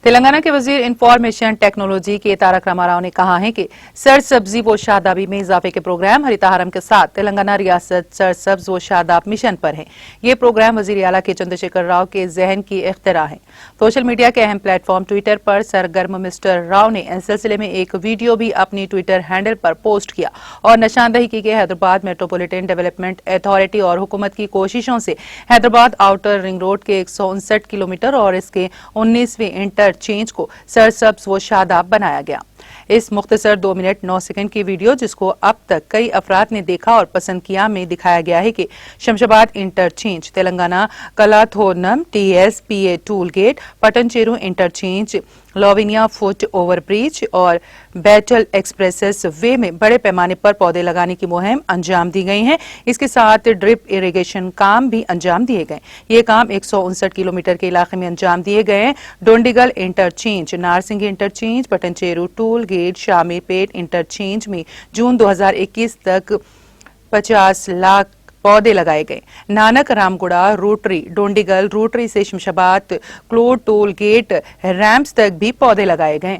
तेलंगाना के वजीर information technology के तारक रामाराव ने कहा है कि सरसब्जी व शादाबी में इजाफे के प्रोग्राम हरितहारम के साथ तेलंगाना रियासत सरसब्ज व शादाब मिशन पर है। ये प्रोग्राम वजीर आला के चंद्रशेखर राव के जहन की इख्तिरा है। सोशल मीडिया के अहम प्लेटफॉर्म ट्विटर पर सरगर्म मिस्टर राव ने इस सिलसिले में एक वीडियो भी अपनी ट्विटर हैंडल पर पोस्ट किया और निशानदही की कि हैदराबाद मेट्रोपॉलिटन डेवलपमेंट अथॉरिटी और हुकूमत की कोशिशों से हैदराबाद आउटर रिंग रोड के 159 किलोमीटर और इसके 19वें इंटरचेंज को सरसब्ज व शादाब बनाया गया। इस मुख्तसर 2 मिनट 9 सेकंड की वीडियो, जिसको अब तक कई अफराद ने देखा और पसंद किया, में दिखाया गया है कि Shamshabad interchange, Telangana Kalathoranam TSPA toll gate, Patancheru interchange, लोविनिया फुट ओवर ब्रिज और बैटल एक्सप्रेस वे में बड़े पैमाने पर पौधे लगाने की मुहिम अंजाम दी गई है। इसके साथ ड्रिप इरिगेशन काम भी अंजाम दिए गए। ये काम 159 किलोमीटर के इलाके में अंजाम दिए गए हैं। Dundigal interchange, Narsingi interchange, Patancheru toll gate, Shamirpet interchange में जून 2021 तक 50 लाख पौधे लगाए गए। नानक रामगुड़ा रोटरी, डोंडीगल रोटरी से शमशाबाद क्लोड टोल गेट रैम्प्स तक भी पौधे लगाए गए।